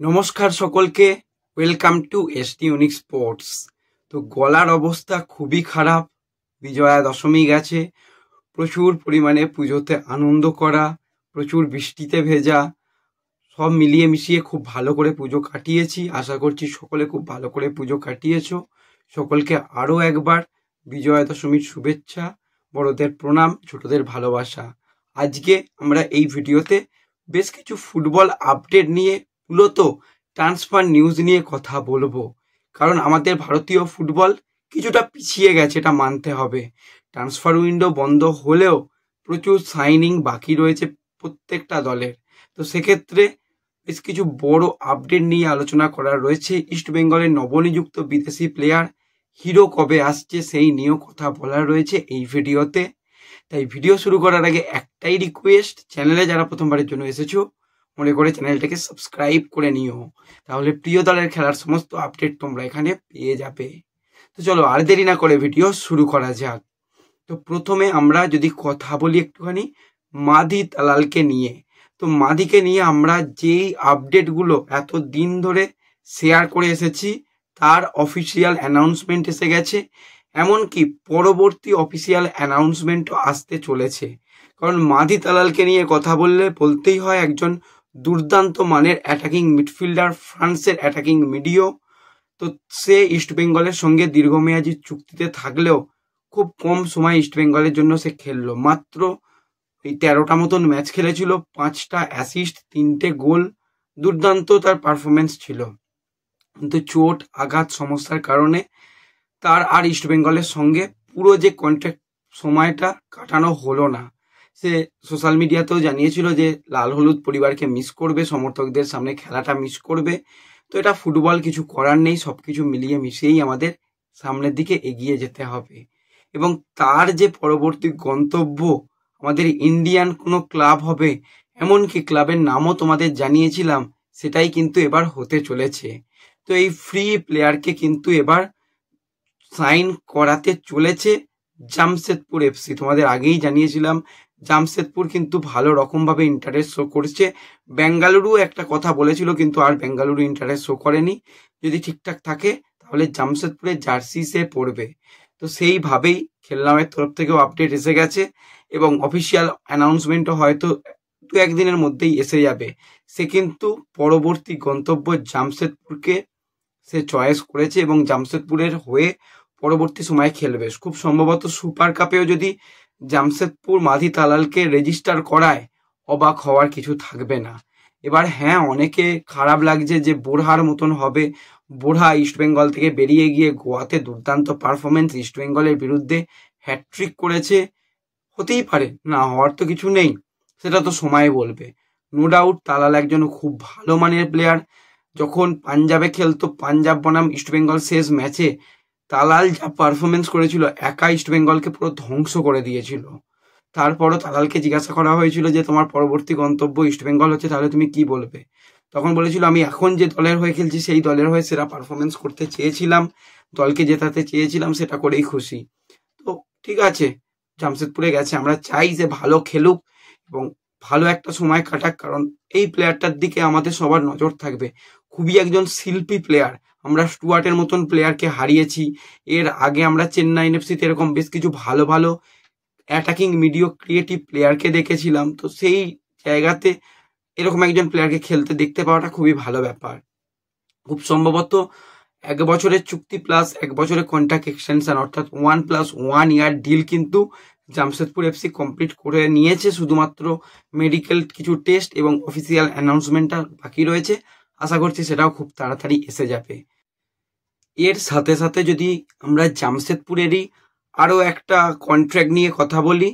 নমস্কার সকলকে, welcome to ST unique sports. তো গলার অবস্থা খুবই খারাপ। বিজয়া দশমী গেছে, প্রচুর পরিমাণে পুজোতে আনন্দ করা, প্রচুর বৃষ্টিতে ভেজা, সব মিলিয়ে মিশিয়ে খুব ভালো করে পুজো কাটিয়েছি। আশা করছি সকলে খুব ভালো করে পুজো কাটিয়েছ। সকলকে আরও একবার বিজয়া দশমীর শুভেচ্ছা, বড়দের প্রণাম, ছোটদের ভালোবাসা। আজকে আমরা এই ভিডিওতে বেশ কিছু ফুটবল আপডেট নিয়ে, মূলত ট্রান্সফার নিউজ নিয়ে কথা বলবো। কারণ আমাদের ভারতীয় ফুটবল কিছুটা পিছিয়ে গেছে, এটা মানতে হবে। ট্রান্সফার উইন্ডো বন্ধ হলেও প্রচুর সাইনিং বাকি রয়েছে প্রত্যেকটা দলের। তো সেক্ষেত্রে বেশ কিছু বড় আপডেট নিয়ে আলোচনা করার রয়েছে। ইস্টবেঙ্গলের নবনিযুক্ত বিদেশি প্লেয়ার হিরো কবে আসছে সেই নিয়েও কথা বলার রয়েছে এই ভিডিওতে। তাই ভিডিও শুরু করার আগে একটাই রিকোয়েস্ট, চ্যানেলে যারা প্রথমবারের জন্য এসেছো মনে করে চ্যানেলটাকে সাবস্ক্রাইব করে নিও, তাহলে প্রিয় দলের খেলার সমস্ত আপডেট তোমরা এখানে পেয়ে যাবে। তো চলো আর দেরি না করে ভিডিও শুরু করা যাক। তো প্রথমে আমরা যদি কথা বলি একটুখানি মাধি তালালকে নিয়ে। তো মাধিকে নিয়ে আমরা যেই আপডেটগুলো এত দিন ধরে শেয়ার করে এসেছি তার অফিসিয়াল অ্যানাউন্সমেন্ট এসে গেছে। এমনকি পরবর্তী অফিসিয়াল অ্যানাউন্সমেন্টও আসতে চলেছে। কারণ মাধি তালালকে নিয়ে কথা বলতেই হয় একজন দুর্দান্ত মানের অ্যাটাকিং মিডফিল্ডার, ফ্রান্সের অ্যাটাকিং মিডিও। তো সে ইস্টবেঙ্গলের সঙ্গে দীর্ঘমেয়াদী চুক্তিতে থাকলেও খুব কম সময় ইস্টবেঙ্গলের জন্য সে খেললো। মাত্র এই 13টা মতন ম্যাচ খেলেছিল, 5টা অ্যাসিস্ট, 3টে গোল। দুর্দান্ত তার পারফরমেন্স ছিল, কিন্তু চোট আঘাত সমস্যার কারণে তার আর ইস্টবেঙ্গলের সঙ্গে পুরো যে কন্ট্রাক্ট সময়টা কাটানো হলো না। সে সোশ্যাল মিডিয়াতেও জানিয়েছিল যে লাল হলুদ পরিবারকে মিস করবে, সমর্থকদের সামনে খেলাটা মিস করবে। তো এটা ফুটবল, কিছু করার নেই, সব কিছু মিলিয়ে মিশিয়েই আমাদের সামনের দিকে এগিয়ে যেতে হবে। এবং তার যে পরবর্তী গন্তব্য আমাদের ইন্ডিয়ান কোনো ক্লাব হবে, এমনকি ক্লাবের নামও তোমাদের জানিয়েছিলাম, সেটাই কিন্তু এবার হতে চলেছে। তো এই ফ্রি প্লেয়ারকে কিন্তু এবার সাইন করাতে চলেছে জামশেদপুর এফসি। তোমাদের আগেই জানিয়েছিলাম জামশেদপুর কিন্তু ভালো রকমভাবে ইন্টারেস্ট শো করছে। বেঙ্গালুরু একটা কথা বলেছিল, কিন্তু আর বেঙ্গালুরু ইন্টারেস্ট শো করেনি। যদি ঠিকঠাক থাকে তাহলে জামশেদপুরের জার্সি সে পড়বে। তো সেইভাবেই খেলনামের তরফ থেকেও আপডেট এসে গেছে এবং অফিসিয়াল অ্যানাউন্সমেন্টও হয়তো 2-1 দিনের মধ্যেই এসে যাবে। সে কিন্তু পরবর্তী গন্তব্য জামশেদপুরকে সে চয়েস করেছে এবং জামশেদপুরের হয়ে পরবর্তী সময় খেলবে। খুব সম্ভবত সুপার কাপেও যদি জামশেদপুর মাধি তালালকে রেজিস্টার করায়, অবাক হওয়ার কিছু থাকবে না। এবার হ্যাঁ, অনেকে খারাপ লাগছে যে বোরহার মতন হবে। বোরহা ইস্টবেঙ্গল থেকে বেরিয়ে গিয়ে গোয়াতে দুর্দান্ত পারফরমেন্স, ইস্টবেঙ্গলের বিরুদ্ধে হ্যাটট্রিক করেছে। হতেই পারে, না হওয়ার তো কিছু নেই, সেটা তো সময় বলবে। নো ডাউট তালাল একজন খুব ভালো মানের প্লেয়ার। যখন পাঞ্জাবে খেলতো, পাঞ্জাব বনাম ইস্টবেঙ্গল শেষ ম্যাচে তালাল যা পারফরমেন্স করেছিল, একা ইস্টবেঙ্গলকে পুরো ধ্বংস করে দিয়েছিল। তারপরও তালালকে জিজ্ঞাসা করা হয়েছিল যে তোমার পরবর্তী গন্তব্য ইস্টবেঙ্গল হচ্ছে, তাহলে তুমি কি বলবে? তখন বলেছিল আমি এখন যে দলের হয়ে খেলছি সেই দলের হয়ে সেরা পারফরমেন্স করতে চেয়েছিলাম, দলকে জেতাতে চেয়েছিলাম, সেটা করেই খুশি। তো ঠিক আছে, জামশেদপুরে গেছে, আমরা চাই যে ভালো খেলুক এবং ভালো একটা সময় কাটাক। কারণ এই প্লেয়ারটার দিকে আমাদের সবার নজর থাকবে। খুবই একজন শিল্পী প্লেয়ার। আমরা স্টুয়ার্টের মতন প্লেয়ারকে হারিয়েছি। এর আগে আমরা চেন্নাই এফসিতে এরকম বেশ কিছু ভালো ভালো অ্যাটাকিং মিডিও ক্রিয়েটিভ প্লেয়ারকে দেখেছিলাম। তো সেই জায়গাতে এরকম একজন প্লেয়ারকে খেলতে দেখতে পাওয়াটা খুবই ভালো ব্যাপার। খুব সম্ভবত 1 বছরের চুক্তি প্লাস 1 বছরের কন্ট্রাক্ট এক্সটেনশন, অর্থাৎ 1+1 ইয়ার ডিল কিন্তু জামশেদপুর এফসি কমপ্লিট করে নিয়েছে। শুধুমাত্র মেডিকেল কিছু টেস্ট এবং অফিসিয়াল অ্যানাউন্সমেন্টটা বাকি রয়েছে। আশা করছি সেটাও খুব তাড়াতাড়ি এসে যাবে। এর সাথে সাথে যদি আমরা জামশেদপুরেরই আরও একটা কন্ট্রাক্ট নিয়ে কথা বলি,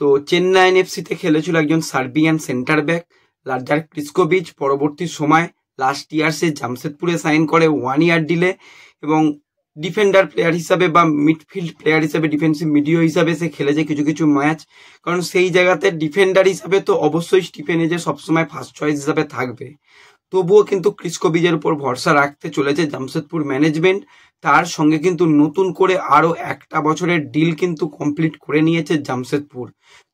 তো চেন্নাই এফসিতে খেলেছিল একজন সার্বিয়ান সেন্টার ব্যাক লার্জার ক্রিস্কোভিচ। পরবর্তী সময় লাস্ট ইয়ার সে জামশেদপুরে সাইন করে 1 ইয়ার ডিলে এবং ডিফেন্ডার প্লেয়ার হিসাবে বা মিডফিল্ড প্লেয়ার হিসাবে, ডিফেন্সিভ মিডিও হিসাবে সে খেলেছে কিছু কিছু ম্যাচ। কারণ সেই জায়গাতে ডিফেন্ডার হিসাবে তো অবশ্যই স্টিফেন এজে সবসময় ফার্স্ট চয়েস হিসাবে থাকবে। তবুও কিন্তু ক্রিস্কোভিচের উপর ভরসা রাখতে চলেছে জামশেদপুর ম্যানেজমেন্ট। তার সঙ্গে কিন্তু নতুন করে আরও 1টা বছরের ডিল কিন্তু কমপ্লিট করে নিয়েছে জামশেদপুর।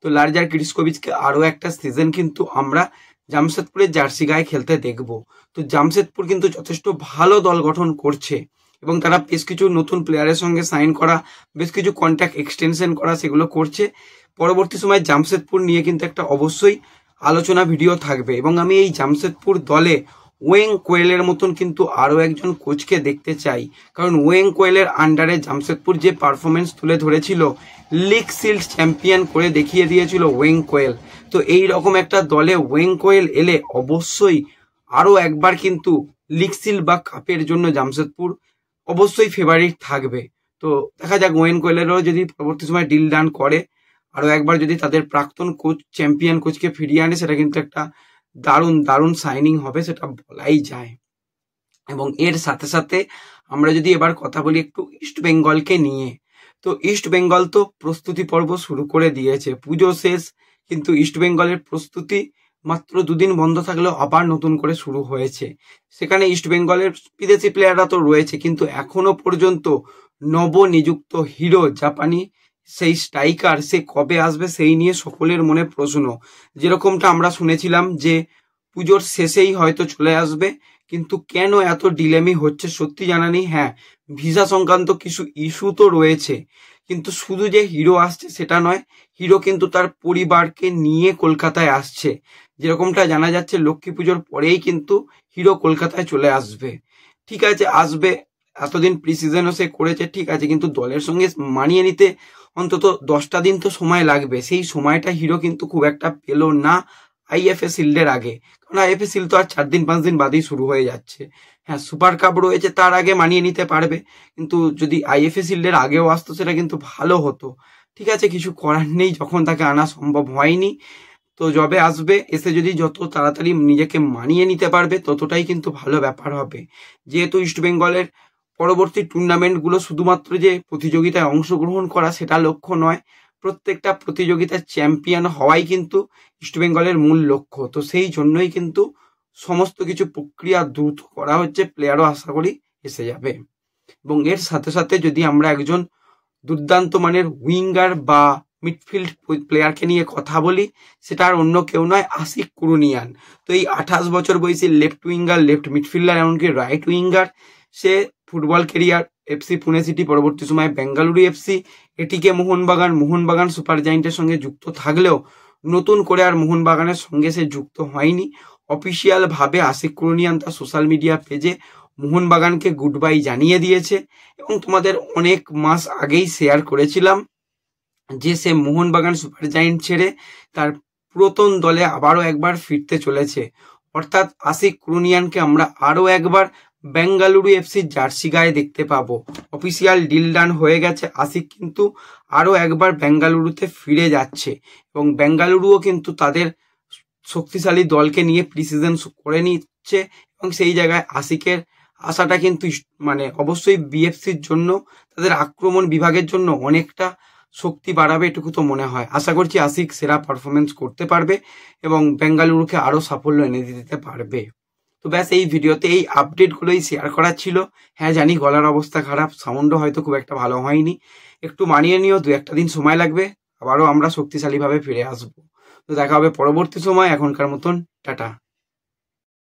তো লার্জার ক্রিস্কোভিচকে আরও একটা সিজন কিন্তু আমরা জামশেদপুরের জার্সি গায়ে খেলতে দেখব। তো জামশেদপুর কিন্তু যথেষ্ট ভালো দল গঠন করছে এবং তারা বেশ কিছু নতুন প্লেয়ারের সঙ্গে সাইন করা, বেশ কিছু কন্ট্যাক্ট এক্সটেনশন করা, সেগুলো করছে। পরবর্তী সময় জামশেদপুর নিয়ে কিন্তু একটা অবশ্যই আলোচনা ভিডিও থাকবে এবং আমি এই জামশেদপুর দলে ওয়েং কোয়েলের মতন কিন্তু আরও একজন কোচকে দেখতে চাই, কারণ ওয়েং কোয়েলের আন্ডারে জামশেদপুর যে পারফরমেন্স তুলে ধরেছিল, লিগ শিল্ড চ্যাম্পিয়ন করে দেখিয়ে দিয়েছিল ওয়েং কোয়েল। তো এই রকম একটা দলে ওয়েং কোয়েল এলে অবশ্যই আরও একবার কিন্তু লিগ শিল্ড বা কাপের জন্য জামশেদপুর অবশ্যই ফেভারিট থাকবে। তো দেখা যাক ওয়েং কোয়েলেরও যদি পরবর্তী সময় ডিল ডান করে, আরও একবার যদি তাদের প্রাক্তন কোচ চ্যাম্পিয়ন কোচকে ফিরিয়ে আনে, সেটা কিন্তু একটা দারুণ দারুণ সাইনিং হবে, সেটা বলাই যায়। এবং এর সাথে সাথে আমরা যদি এবার কথা বলি একটু ইস্ট বেঙ্গলকে নিয়ে, তো ইস্ট বেঙ্গল তো প্রস্তুতি পর্ব শুরু করে দিয়েছে, পুজো শেষ, কিন্তু ইস্ট বেঙ্গলের প্রস্তুতি মাত্র 2 দিন বন্ধ থাকলেও আবার নতুন করে শুরু হয়েছে। সেখানে ইস্ট বেঙ্গলের বিদেশি প্লেয়াররা তো রয়েছে, কিন্তু এখনো পর্যন্ত নবনিযুক্ত হিরো জাপানি সেই স্ট্রাইকার সে কবে আসবে সেই নিয়ে সকলের মনে প্রশ্ন। যেরকমটা আমরা শুনেছিলাম যে পুজোর শেষেই হয়তো চলে আসবে, কিন্তু কেন এত ডিলেমি হচ্ছে সত্যি জানা নেই। হ্যাঁ, ভিসা সংক্রান্ত কিছু ইস্যু তো রয়েছে, কিন্তু শুধু যে হিরো আসছে সেটা নয়, হিরো কিন্তু তার পরিবারকে নিয়ে কলকাতায় আসছে। যেরকমটা জানা যাচ্ছে লক্ষ্মী পুজোর পরেই কিন্তু হিরো কলকাতায় চলে আসবে। ঠিক আছে, আসবে, এতদিন প্রি সিজনও সে করেছে, ঠিক আছে, কিন্তু দলের সঙ্গে মানিয়ে নিতে অন্তত 10টা দিন তো সময় লাগবে। সেই সময়টা হিরো কিন্তু খুব একটা পেল না আইএফএ শিল্ডের আগে, কারণ আইএফএ শিল্ড তো আর 4 দিন 5 দিন বাদেই শুরু হয়ে যাচ্ছে। হ্যাঁ, সুপার কাপ রয়েছে, তার আগে মানিয়ে নিতে পারবে, কিন্তু যদি আইএফএ শিল্ডের আগেও আসতো সেটা কিন্তু ভালো হতো। ঠিক আছে, কিছু করার নেই, যখন তাকে আনা সম্ভব হয়নি, তো যবে আসবে এসে যদি যত তাড়াতাড়ি নিজেকে মানিয়ে নিতে পারবে ততটাই কিন্তু ভালো ব্যাপার হবে। যেহেতু ইস্ট বেঙ্গলের পরবর্তী টুর্নামেন্টগুলো শুধুমাত্র যে প্রতিযোগিতায় অংশগ্রহণ করা সেটা লক্ষ্য নয়, প্রত্যেকটা প্রতিযোগিতার চ্যাম্পিয়ন হওয়াই কিন্তু ইস্টবেঙ্গলের মূল লক্ষ্য। তো সেই জন্যই কিন্তু সমস্ত কিছু প্রক্রিয়া দ্রুত করা হচ্ছে, প্লেয়ারও আশা করি এসে যাবে। এবং এর সাথে সাথে যদি আমরা একজন দুর্দান্ত মানের উইঙ্গার বা মিডফিল্ড প্লেয়ারকে নিয়ে কথা বলি, সেটা আর অন্য কেউ নয়, আশিক কুরুনিয়ান। তো এই 28 বছর বয়সী লেফট উইঙ্গার, লেফট মিডফিল্ডার, এমনকি রাইট উইঙ্গার, সে football career FC Pune city, পরবর্তী সময়ে বেঙ্গালুরু এফসি, এটিকে মোহনবাগান সুপার জায়েন্টের সঙ্গে যুক্ত থাকলেও নতুন করে আর মোহনবাগানের সঙ্গে সে যুক্ত হয়নি। অফিসিয়াল ভাবে আশিক কুরুনিয়ান তার সোশ্যাল মিডিয়া পেজে মোহনবাগানকে গুড বাই জানিয়ে দিয়েছে এবং তোমাদের অনেক মাস আগেই শেয়ার করেছিলাম যে সে মোহনবাগান সুপার জায়েন্ট ছেড়ে তার পুরাতন দলে আবারও একবার ফিরতে চলেছে। অর্থাৎ আশিক কুরুনিয়ানকে আমরা আরও একবার বেঙ্গালুরু এফসির জার্সি গায়ে দেখতে পাবো। অফিসিয়াল ডিল ডান হয়ে গেছে, আশিক কিন্তু আরও একবার বেঙ্গালুরুতে ফিরে যাচ্ছে এবং বেঙ্গালুরুও কিন্তু তাদের শক্তিশালী দলকে নিয়ে প্রি সিজন করে নিচ্ছে এবং সেই জায়গায় আশিকের আশাটা কিন্তু মানে অবশ্যই বিএফসির জন্য, তাদের আক্রমণ বিভাগের জন্য অনেকটা শক্তি বাড়াবে, এটুকু তো মনে হয়। আশা করছি আশিক সেরা পারফরমেন্স করতে পারবে এবং বেঙ্গালুরুকে আরও সাফল্য এনে দিতে পারবে। তো ব্যাস, এই ভিডিওতে এই আপডেটগুলোই শেয়ার করার ছিল। হ্যাঁ জানি গলার অবস্থা খারাপ, সাউন্ডও হয়তো খুব একটা ভালো হয়নি, একটু মানিয়ে নিও, 2-1 দিন সময় লাগবে, আবারও আমরা শক্তিশালীভাবে ফিরে আসবো। তো দেখা হবে পরবর্তী সময়, এখনকার মতন টাটা।